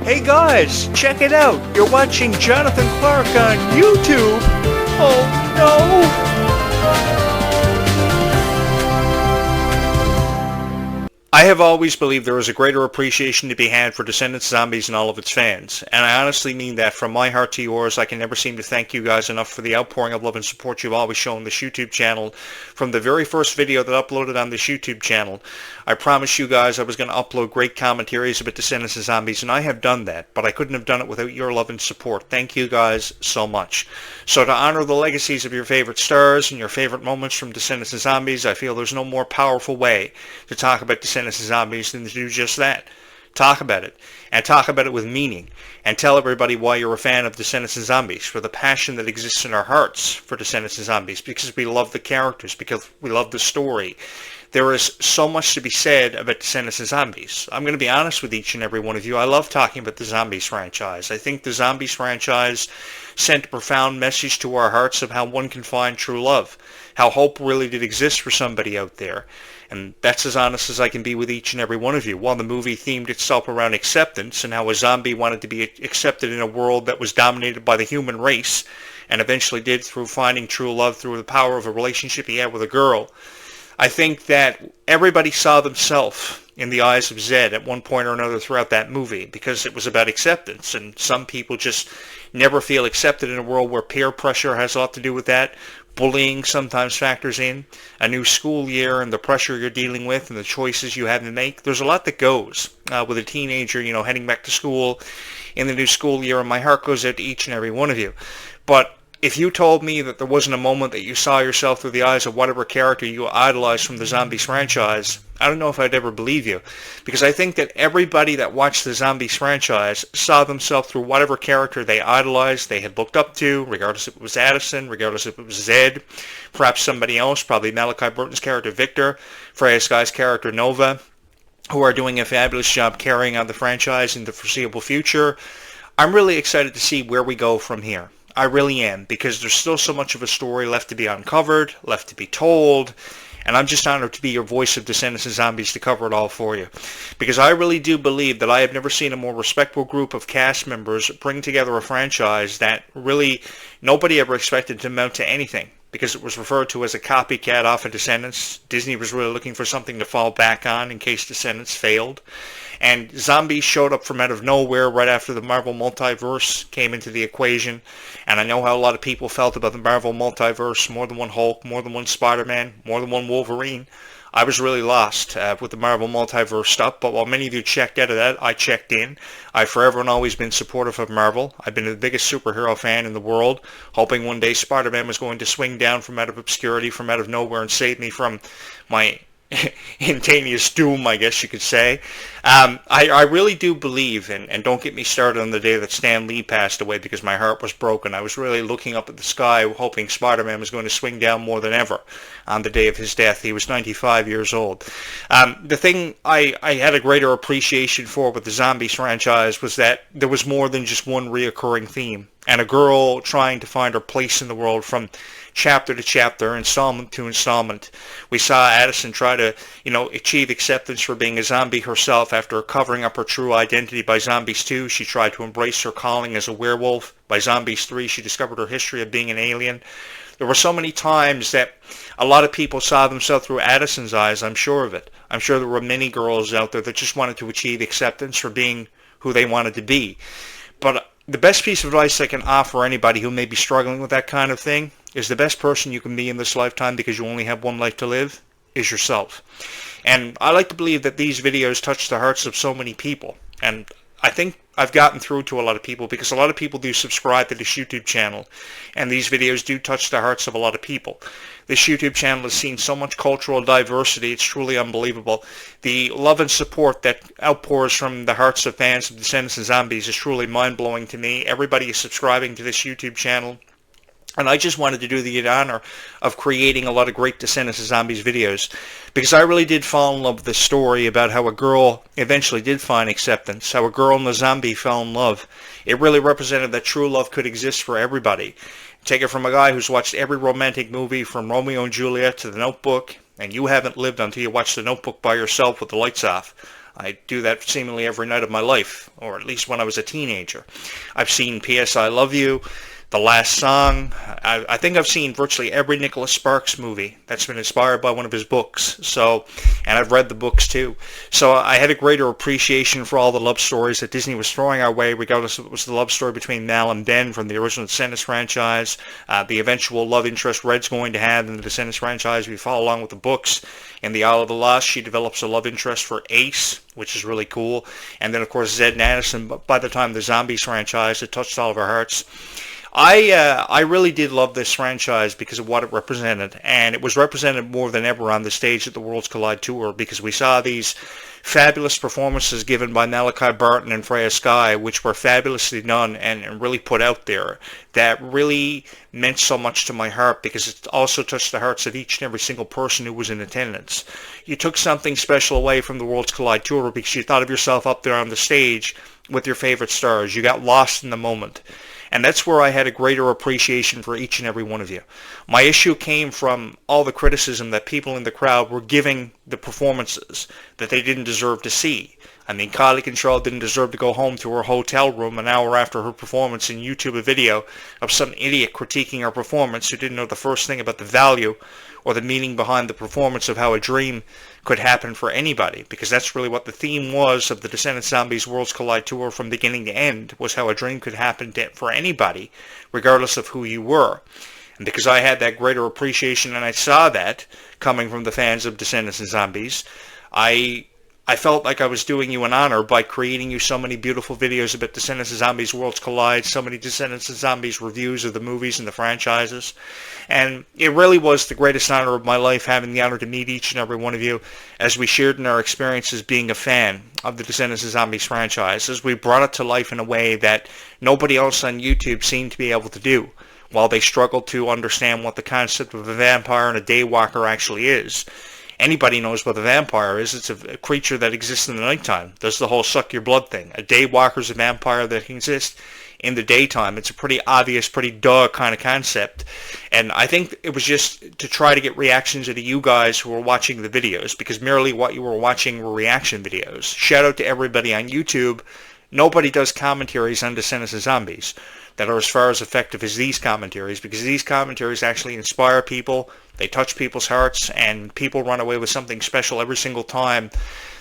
Hey guys, check it out. You're watching Jonathan Clarke on YouTube. Oh no! I have always believed there is a greater appreciation to be had for Descendants Zombies and all of its fans, and I honestly mean that from my heart to yours. I can never seem to thank you guys enough for the outpouring of love and support you've always shown this YouTube channel. From the very first video that uploaded on this YouTube channel, I promised you guys I was going to upload great commentaries about Descendants and Zombies, and I have done that, but I couldn't have done it without your love and support. Thank you guys so much. So to honor the legacies of your favorite stars and your favorite moments from Descendants and Zombies, I feel there's no more powerful way to talk about Descendants and Zombies than to do just that. Talk about it, and talk about it with meaning, and tell everybody why you're a fan of Descendants and Zombies, for the passion that exists in our hearts for Descendants and Zombies, because we love the characters, because we love the story. There is so much to be said about Descendants and Zombies. I'm going to be honest with each and every one of you. I love talking about the Zombies franchise. I think the Zombies franchise sent a profound message to our hearts of how one can find true love, how hope really did exist for somebody out there. And that's as honest as I can be with each and every one of you. While the movie themed itself around acceptance and how a zombie wanted to be accepted in a world that was dominated by the human race, and eventually did through finding true love through the power of a relationship he had with a girl, I think that everybody saw themselves in the eyes of Zed at one point or another throughout that movie, because it was about acceptance, and some people just never feel accepted in a world where peer pressure has a lot to do with that. Bullying sometimes factors in, a new school year and the pressure you're dealing with and the choices you have to make. There's a lot that goes with a teenager, heading back to school in the new school year, and my heart goes out to each and every one of you. But if you told me that there wasn't a moment that you saw yourself through the eyes of whatever character you idolized from the Zombies franchise, I don't know if I'd ever believe you. Because I think that everybody that watched the Zombies franchise saw themselves through whatever character they idolized, they had looked up to, regardless if it was Addison, regardless if it was Zed, perhaps somebody else, probably Malachi Burton's character Victor, Freya Sky's character Nova, who are doing a fabulous job carrying on the franchise in the foreseeable future. I'm really excited to see where we go from here. I really am, because there's still so much of a story left to be uncovered, left to be told, and I'm just honored to be your voice of Descendants and Zombies to cover it all for you. Because I really do believe that I have never seen a more respectable group of cast members bring together a franchise that really nobody ever expected to amount to anything, because it was referred to as a copycat off of Descendants. Disney was really looking for something to fall back on in case Descendants failed. And zombies showed up from out of nowhere right after the Marvel Multiverse came into the equation. And I know how a lot of people felt about the Marvel Multiverse. More than one Hulk, more than one Spider-Man, more than one Wolverine. I was really lost with the Marvel Multiverse stuff, but while many of you checked out of that, I checked in. I've forever and always been supportive of Marvel. I've been the biggest superhero fan in the world, hoping one day Spider-Man was going to swing down from out of obscurity, from out of nowhere, and save me from my instantaneous doom, I guess you could say. I really do believe, and don't get me started on the day that Stan Lee passed away, because my heart was broken. I was really looking up at the sky hoping Spider-Man was going to swing down more than ever on the day of his death. He was 95 years old. The thing I had a greater appreciation for with the Zombies franchise was that there was more than just one reoccurring theme, and a girl trying to find her place in the world from chapter to chapter, installment to installment. We saw Addison try to, achieve acceptance for being a zombie herself after covering up her true identity by Zombies 2. She tried to embrace her calling as a werewolf. By Zombies 3, she discovered her history of being an alien. There were so many times that a lot of people saw themselves through Addison's eyes, I'm sure of it. I'm sure there were many girls out there that just wanted to achieve acceptance for being who they wanted to be. But the best piece of advice I can offer anybody who may be struggling with that kind of thing is the best person you can be in this lifetime, because you only have one life to live, is yourself. And I like to believe that these videos touch the hearts of so many people. And I think I've gotten through to a lot of people, because a lot of people do subscribe to this YouTube channel, and these videos do touch the hearts of a lot of people. This YouTube channel has seen so much cultural diversity, it's truly unbelievable. The love and support that outpours from the hearts of fans of Descendants and Zombies is truly mind-blowing to me. Everybody is subscribing to this YouTube channel. And I just wanted to do the honor of creating a lot of great Descendants and Zombies videos, because I really did fall in love with the story about how a girl eventually did find acceptance, how a girl and a zombie fell in love. It really represented that true love could exist for everybody. Take it from a guy who's watched every romantic movie from Romeo and Juliet to The Notebook, and you haven't lived until you watch The Notebook by yourself with the lights off. I do that seemingly every night of my life, or at least when I was a teenager. I've seen P.S. I Love You, The Last Song. I think I've seen virtually every Nicholas Sparks movie that's been inspired by one of his books. And I've read the books too. So I had a greater appreciation for all the love stories that Disney was throwing our way, regardless if it was the love story between Mal and Ben from the original Descendants franchise, the eventual love interest Red's going to have in the Descendants franchise. We follow along with the books. In the Isle of the Lost, she develops a love interest for Ace, which is really cool. And then, of course, Zed and Addison. By the time the Zombies franchise, it touched all of our hearts. I really did love this franchise because of what it represented, and it was represented more than ever on the stage at the Worlds Collide Tour, because we saw these fabulous performances given by Malachi Barton and Freya Skye, which were fabulously done and really put out there. That really meant so much to my heart, because it also touched the hearts of each and every single person who was in attendance. You took something special away from the Worlds Collide Tour because you thought of yourself up there on the stage with your favorite stars. You got lost in the moment. And that's where I had a greater appreciation for each and every one of you. My issue came from all the criticism that people in the crowd were giving the performances that they didn't deserve to see. I mean, Kylie Control didn't deserve to go home to her hotel room an hour after her performance and YouTube a video of some idiot critiquing her performance who didn't know the first thing about the value or the meaning behind the performance of how a dream could happen for anybody, because that's really what the theme was of the Descendants Zombies Worlds Collide Tour from beginning to end, was how a dream could happen for anybody, regardless of who you were. And because I had that greater appreciation and I saw that coming from the fans of Descendants and Zombies, I felt like I was doing you an honor by creating you so many beautiful videos about Descendants and Zombies Worlds Collide, so many Descendants and Zombies reviews of the movies and the franchises. And it really was the greatest honor of my life, having the honor to meet each and every one of you as we shared in our experiences being a fan of the Descendants and Zombies franchise, as we brought it to life in a way that nobody else on YouTube seemed to be able to do, while they struggled to understand what the concept of a vampire and a daywalker actually is. Anybody knows what a vampire is. It's a creature that exists in the nighttime. Does the whole suck your blood thing. A daywalker is a vampire that can exist in the daytime. It's a pretty obvious, pretty duh kind of concept. And I think it was just to try to get reactions out of you guys who were watching the videos, because merely what you were watching were reaction videos. Shout out to everybody on YouTube. Nobody does commentaries on Descendants of Zombies that are as far as effective as these commentaries, because these commentaries actually inspire people, they touch people's hearts, and people run away with something special every single time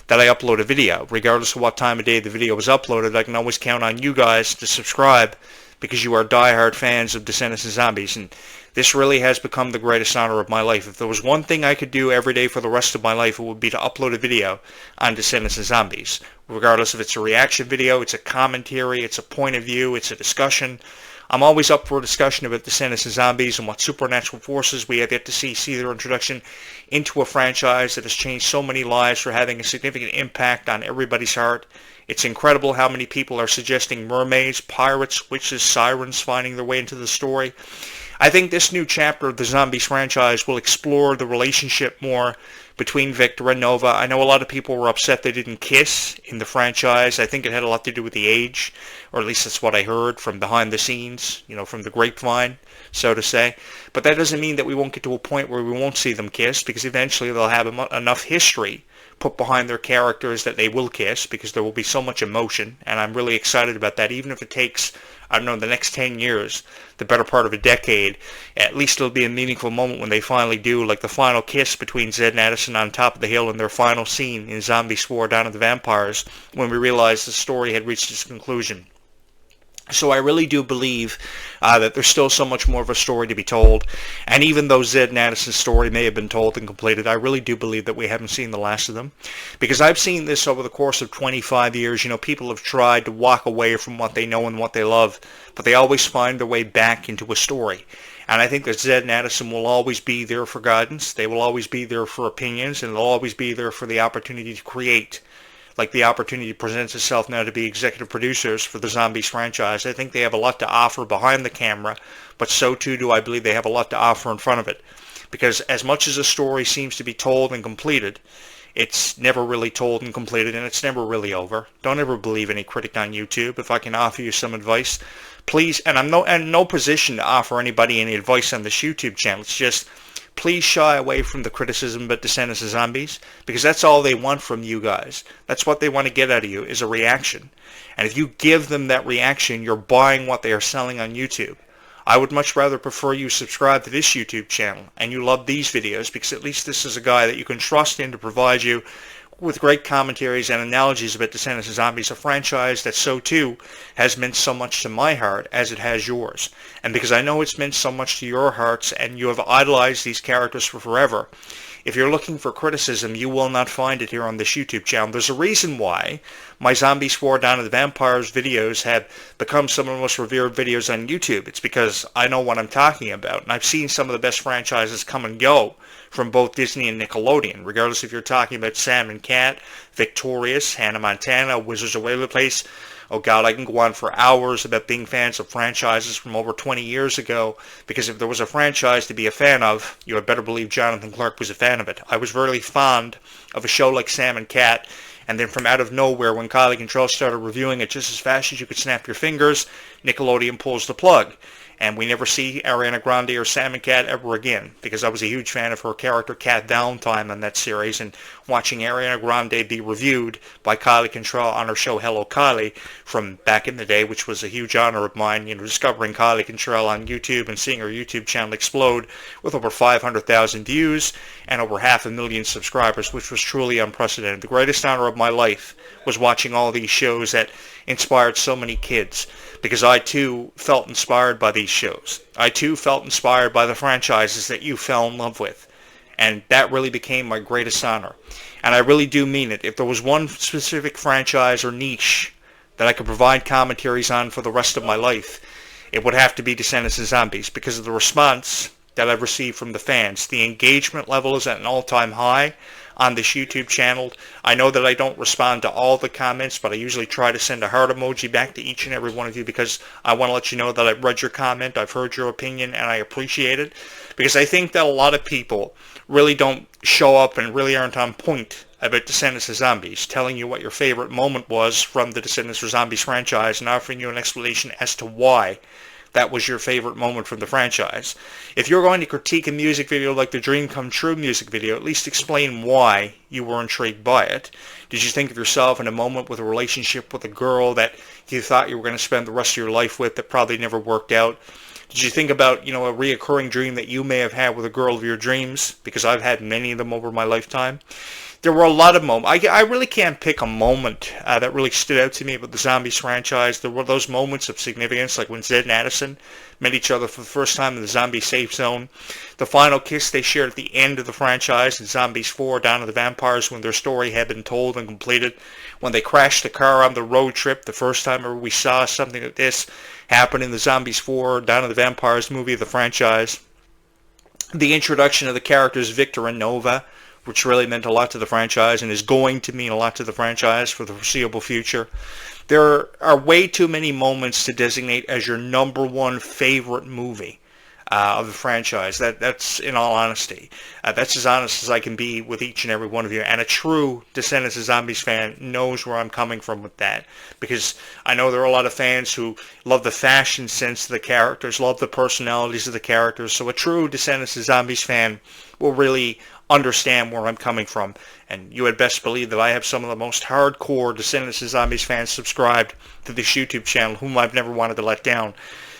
that I upload a video. Regardless of what time of day the video was uploaded, I can always count on you guys to subscribe, because you are diehard fans of Descendants and Zombies, and this really has become the greatest honor of my life. If there was one thing I could do every day for the rest of my life, it would be to upload a video on Descendants and Zombies. Regardless if it's a reaction video, it's a commentary, it's a point of view, it's a discussion. I'm always up for a discussion about Descendants and Zombies and what supernatural forces we have yet to see their introduction into a franchise that has changed so many lives for having a significant impact on everybody's heart. It's incredible how many people are suggesting mermaids, pirates, witches, sirens finding their way into the story. I think this new chapter of the Zombies franchise will explore the relationship more between Victor and Nova. I know a lot of people were upset they didn't kiss in the franchise. I think it had a lot to do with the age, or at least that's what I heard from behind the scenes, from the grapevine, so to say. But that doesn't mean that we won't get to a point where we won't see them kiss, because eventually they'll have enough history put behind their characters that they will kiss, because there will be so much emotion, and I'm really excited about that. Even if it takes, I don't know, the next 10 years, the better part of a decade, at least it'll be a meaningful moment when they finally do, like the final kiss between Zed and Addison on top of the hill in their final scene in Zombie Swore Down at the Vampires, when we realized the story had reached its conclusion. So I really do believe that there's still so much more of a story to be told. And even though Zed and Addison's story may have been told and completed, I really do believe that we haven't seen the last of them. Because I've seen this over the course of 25 years. People have tried to walk away from what they know and what they love, but they always find their way back into a story. And I think that Zed and Addison will always be there for guidance. They will always be there for opinions, and they'll always be there for the opportunity to create. Like the opportunity presents itself now to be executive producers for the Zombies franchise. I think they have a lot to offer behind the camera, but so too do I believe they have a lot to offer in front of it. Because as much as a story seems to be told and completed, it's never really told and completed, and it's never really over. Don't ever believe any critic on YouTube. If I can offer you some advice, please, and I'm in no position to offer anybody any advice on this YouTube channel. It's just, please shy away from the criticism about Descendants of Zombies, because that's all they want from you guys. That's what they want to get out of you, is a reaction. And if you give them that reaction, you're buying what they are selling on YouTube. I would much rather prefer you subscribe to this YouTube channel and you love these videos, because at least this is a guy that you can trust in to provide you with great commentaries and analogies about Descendants of Zombies, a franchise that so too has meant so much to my heart as it has yours. And because I know it's meant so much to your hearts and you have idolized these characters for forever, if you're looking for criticism, you will not find it here on this YouTube channel. There's a reason why my Zombies 4 Dawn of the Vampires videos have become some of the most revered videos on YouTube. It's because I know what I'm talking about, and I've seen some of the best franchises come and go from both Disney and Nickelodeon, regardless if you're talking about Sam and Cat, Victorious, Hannah Montana, Wizards of Waverly Place. Oh God, I can go on for hours about being fans of franchises from over 20 years ago, because if there was a franchise to be a fan of, you had better believe Jonathan Clarke was a fan of it. I was really fond of a show like Sam and Cat, and then from out of nowhere, when Kylie Control started reviewing it just as fast as you could snap your fingers, Nickelodeon pulls the plug. And we never see Ariana Grande or Sam and Cat ever again, because I was a huge fan of her character Cat Valentine on that series, and watching Ariana Grande be reviewed by Kylie Control on her show Hello Kylie from back in the day, which was a huge honor of mine, discovering Kylie Control on YouTube and seeing her YouTube channel explode with over 500,000 views and over 500,000 subscribers, which was truly unprecedented. The greatest honor of my life was watching all these shows that inspired so many kids, because I too felt inspired by these shows. I too felt inspired by the franchises that you fell in love with. And that really became my greatest honor. And I really do mean it. If there was one specific franchise or niche that I could provide commentaries on for the rest of my life, it would have to be Descendants of Zombies, because of the response that I've received from the fans. The engagement level is at an all-time high on this YouTube channel. I know that I don't respond to all the comments, but I usually try to send a heart emoji back to each and every one of you, because I want to let you know that I've read your comment, I've heard your opinion, and I appreciate it. Because I think that a lot of people really don't show up and really aren't on point about Descendants of Zombies, telling you what your favorite moment was from the Descendants of Zombies franchise and offering you an explanation as to why that was your favorite moment from the franchise. If you're going to critique a music video like the Dream Come True music video, at least explain why you were intrigued by it. Did you think of yourself in a moment with a relationship with a girl that you thought you were going to spend the rest of your life with that probably never worked out? Did you think about, a reoccurring dream that you may have had with a girl of your dreams? Because I've had many of them over my lifetime. There were a lot of moments. I really can't pick a moment that really stood out to me about the Zombies franchise. There were those moments of significance, like when Zed and Addison met each other for the first time in the zombie safe zone. The final kiss they shared at the end of the franchise in Zombies 4, Dawn of the Vampires, when their story had been told and completed. When they crashed the car on the road trip, the first time ever we saw something like this happen in the Zombies 4, Dawn of the Vampires movie of the franchise. The introduction of the characters Victor and Nova, which really meant a lot to the franchise and is going to mean a lot to the franchise for the foreseeable future. There are way too many moments to designate as your number one favorite movie of the franchise. That's in all honesty. That's as honest as I can be with each and every one of you. And a true Descendants of Zombies fan knows where I'm coming from with that. Because I know there are a lot of fans who love the fashion sense of the characters, love the personalities of the characters. So a true Descendants of Zombies fan will really understand where I'm coming from. And you had best believe that I have some of the most hardcore Descendants of Zombies fans subscribed to this YouTube channel, whom I've never wanted to let down.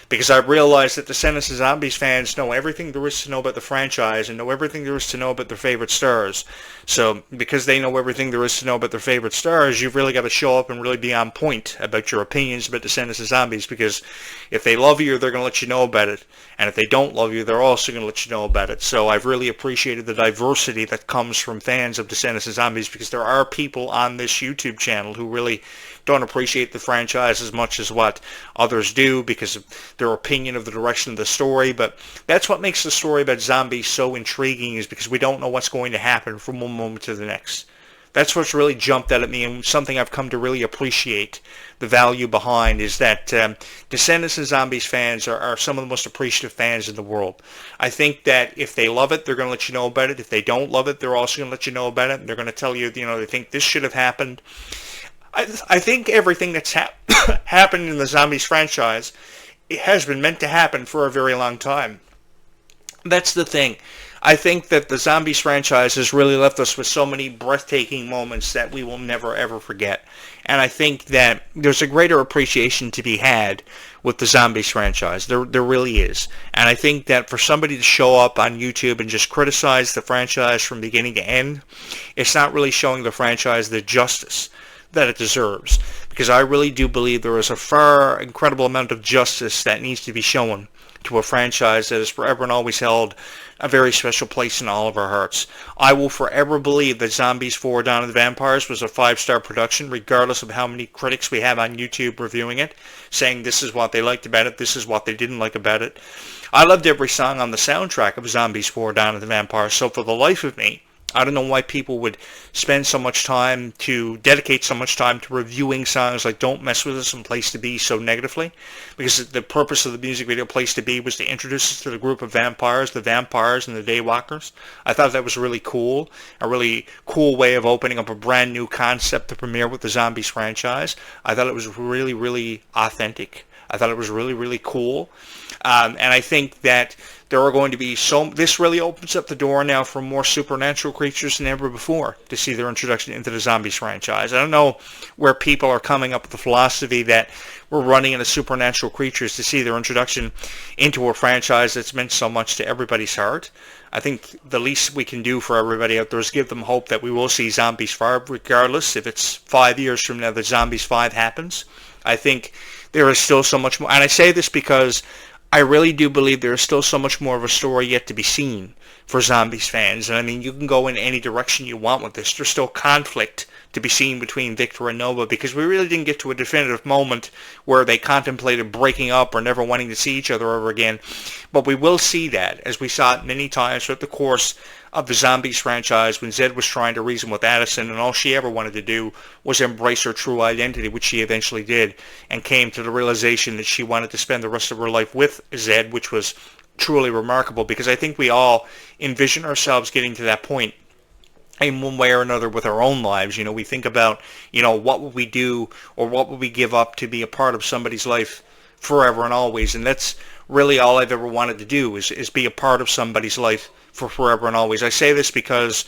Because I realized that Descendants of Zombies fans know everything there is to know about the franchise and know everything there is to know about their favorite stars. So, because they know everything there is to know about their favorite stars, you've really got to show up and really be on point about your opinions about Descendants of Zombies, because if they love you, they're going to let you know about it. And if they don't love you, they're also going to let you know about it. So I've really appreciated the diversity that comes from fans of Descendants of Zombies, because there are people on this YouTube channel who really don't appreciate the franchise as much as what others do because of their opinion of the direction of the story. But that's what makes the story about zombies so intriguing, is because we don't know what's going to happen from one moment to the next. That's what's really jumped out at me, and something I've come to really appreciate the value behind is that Descendants of Zombies fans are some of the most appreciative fans in the world. I think that if they love it, they're going to let you know about it. If they don't love it, they're also going to let you know about it. They're going to tell you, they think this should have happened. I think everything that's happened in the Zombies franchise, it has been meant to happen for a very long time. That's the thing. I think that the Zombies franchise has really left us with so many breathtaking moments that we will never ever forget. And I think that there's a greater appreciation to be had with the Zombies franchise. There really is. And I think that for somebody to show up on YouTube and just criticize the franchise from beginning to end, it's not really showing the franchise the justice that it deserves. Because I really do believe there is a far incredible amount of justice that needs to be shown to a franchise that has forever and always held a very special place in all of our hearts. I will forever believe that Zombies 4: Dawn of the Vampires was a 5-star production, regardless of how many critics we have on YouTube reviewing it, saying this is what they liked about it, this is what they didn't like about it. I loved every song on the soundtrack of Zombies 4: Dawn of the Vampires, so for the life of me, I don't know why people would dedicate so much time to reviewing songs like Don't Mess With Us and Place to Be so negatively, because the purpose of the music video Place to Be was to introduce us to the group of vampires, the vampires and the daywalkers. I thought that was really cool, a really cool way of opening up a brand new concept to premiere with the Zombies franchise. I thought it was really, really authentic. I thought it was really, really cool. And I think that there are going to be this really opens up the door now for more supernatural creatures than ever before to see their introduction into the Zombies franchise. I don't know where people are coming up with the philosophy that we're running into supernatural creatures to see their introduction into a franchise that's meant so much to everybody's heart. I think the least we can do for everybody out there is give them hope that we will see Zombies 5, regardless if it's 5 years from now that Zombies 5 happens. I think there is still so much more, and I say this because I really do believe there is still so much more of a story yet to be seen for Zombies fans. And I mean, you can go in any direction you want with this. There's still conflict to be seen between Victor and Nova, because we really didn't get to a definitive moment where they contemplated breaking up or never wanting to see each other ever again. But we will see that, as we saw it many times throughout the course of the Zombies franchise, when Zed was trying to reason with Addison, and all she ever wanted to do was embrace her true identity, which she eventually did, and came to the realization that she wanted to spend the rest of her life with Zed, which was truly remarkable, because I think we all envision ourselves getting to that point in one way or another with our own lives. You know, we think about, what would we do or what would we give up to be a part of somebody's life forever and always, and that's really all I've ever wanted to do is be a part of somebody's life for forever and always. I say this because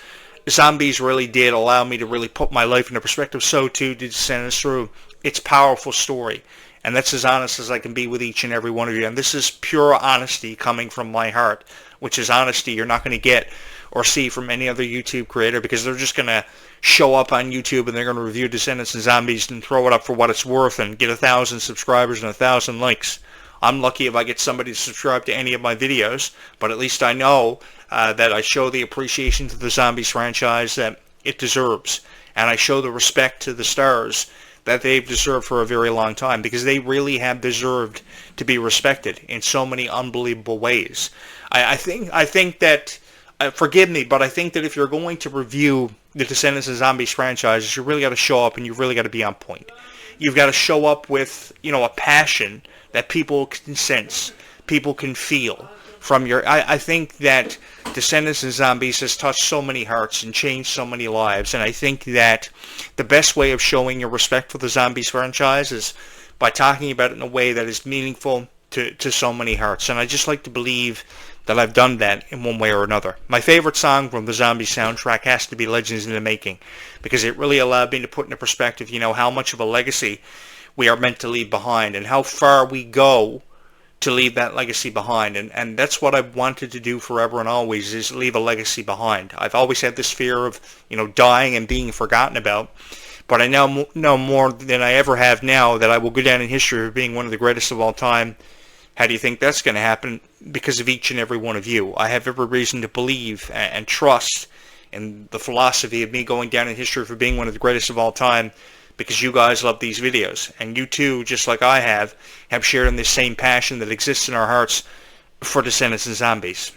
Zombies really did allow me to really put my life into perspective. So too did Descendants through its powerful story. And that's as honest as I can be with each and every one of you. And this is pure honesty coming from my heart, which is honesty you're not going to get or see from any other YouTube creator, because they're just going to show up on YouTube and they're going to review Descendants and Zombies and throw it up for what it's worth and get 1,000 subscribers and 1,000 likes. I'm lucky if I get somebody to subscribe to any of my videos, but at least I know that I show the appreciation to the Zombies franchise that it deserves, and I show the respect to the stars that they've deserved for a very long time, because they really have deserved to be respected in so many unbelievable ways. I think that, forgive me, but I think that if you're going to review the Descendants and Zombies franchises, you really got to show up and you've really got to be on point. You've got to show up with, a passion that people can sense, people can feel from your... I think that Descendants and Zombies has touched so many hearts and changed so many lives, and I think that the best way of showing your respect for the Zombies franchise is by talking about it in a way that is meaningful to so many hearts, and I just like to believe that I've done that in one way or another. My favorite song from the Zombies soundtrack has to be Legends in the Making, because it really allowed me to put into perspective, how much of a legacy we are meant to leave behind and how far we go to leave that legacy behind. And that's what I've wanted to do forever and always, is leave a legacy behind. I've always had this fear of, dying and being forgotten about. But I now know more than I ever have now that I will go down in history for being one of the greatest of all time. How do you think that's going to happen? Because of each and every one of you. I have every reason to believe and trust in the philosophy of me going down in history for being one of the greatest of all time, because you guys love these videos. And you too, just like I have shared in this same passion that exists in our hearts for Descendants and Zombies.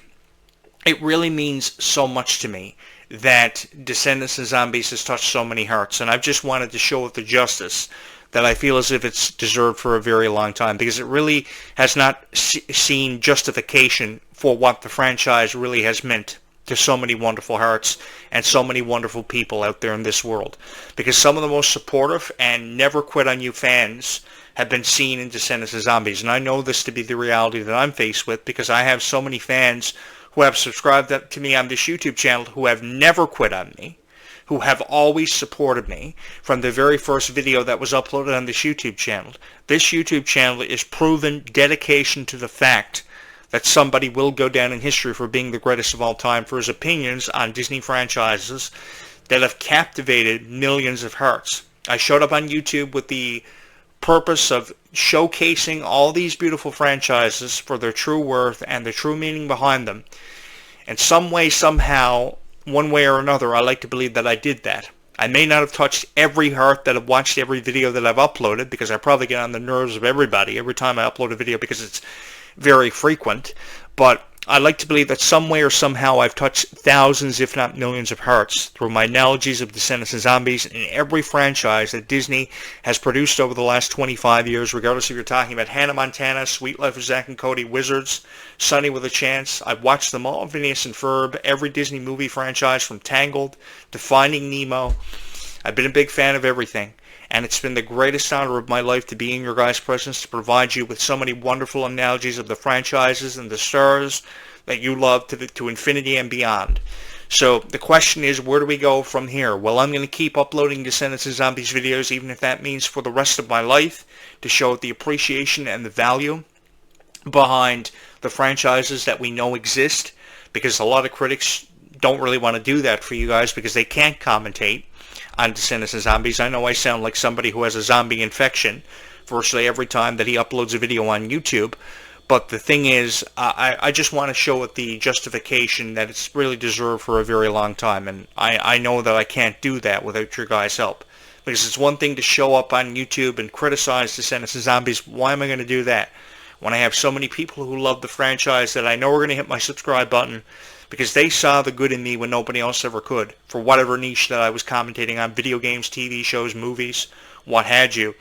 It really means so much to me that Descendants and Zombies has touched so many hearts, and I've just wanted to show it the justice that I feel as if it's deserved for a very long time, because it really has not seen justification for what the franchise really has meant to so many wonderful hearts and so many wonderful people out there in this world. Because some of the most supportive and never quit on you fans have been seen in Descendants of Zombies. And I know this to be the reality that I'm faced with, because I have so many fans who have subscribed to me on this YouTube channel, who have never quit on me, who have always supported me from the very first video that was uploaded on this YouTube channel. This YouTube channel is proven dedication to the fact that somebody will go down in history for being the greatest of all time for his opinions on Disney franchises that have captivated millions of hearts. I showed up on YouTube with the purpose of showcasing all these beautiful franchises for their true worth and the true meaning behind them. And some way, somehow, one way or another, I like to believe that I did that. I may not have touched every heart that have watched every video that I've uploaded, because I probably get on the nerves of everybody every time I upload a video because it's very frequent, but I like to believe that some way or somehow I've touched thousands, if not millions of hearts through my analogies of Descendants and Zombies in every franchise that Disney has produced over the last 25 years, regardless if you're talking about Hannah Montana, Sweet Life of Zack and Cody, Wizards, Sunny with a Chance. I've watched them all, Phineas and Ferb, every Disney movie franchise from Tangled to Finding Nemo. I've been a big fan of everything. And it's been the greatest honor of my life to be in your guys' presence, to provide you with so many wonderful analogies of the franchises and the stars that you love to infinity and beyond. So the question is, where do we go from here? Well, I'm going to keep uploading Descendants and Zombies videos, even if that means for the rest of my life, to show the appreciation and the value behind the franchises that we know exist, because a lot of critics don't really want to do that for you guys because they can't commentate on Descendants and Zombies. I know I sound like somebody who has a zombie infection virtually every time that he uploads a video on YouTube, but the thing is, I just want to show it the justification that it's really deserved for a very long time, and I know that I can't do that without your guys' help. Because it's one thing to show up on YouTube and criticize Descendants and Zombies. Why am I going to do that when I have so many people who love the franchise that I know are going to hit my subscribe button because they saw the good in me when nobody else ever could, for whatever niche that I was commentating on, video games, TV shows, movies, what have you.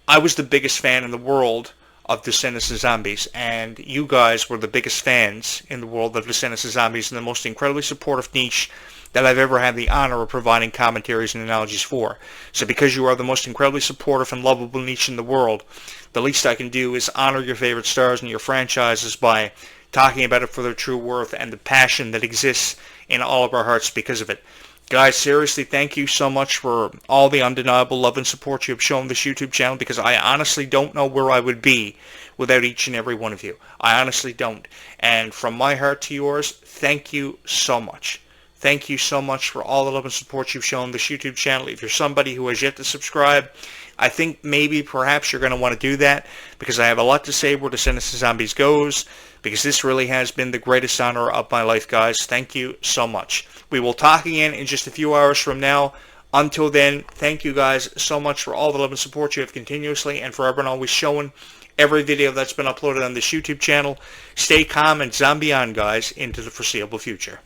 I was the biggest fan in the world of Descendants and Zombies, and you guys were the biggest fans in the world of Descendants and Zombies, and the most incredibly supportive niche that I've ever had the honor of providing commentaries and analogies for. So because you are the most incredibly supportive and lovable niche in the world, the least I can do is honor your favorite stars and your franchises by talking about it for their true worth and the passion that exists in all of our hearts because of it. Guys, seriously, thank you so much for all the undeniable love and support you have shown this YouTube channel, because I honestly don't know where I would be without each and every one of you. I honestly don't. And from my heart to yours, thank you so much. Thank you so much for all the love and support you've shown this YouTube channel. If you're somebody who has yet to subscribe, I think maybe perhaps you're going to want to do that, because I have a lot to say where Descendants and Zombies goes, because this really has been the greatest honor of my life, guys. Thank you so much. We will talk again in just a few hours from now. Until then, thank you guys so much for all the love and support you have continuously and forever and always showing every video that's been uploaded on this YouTube channel. Stay calm and zombie on, guys, into the foreseeable future.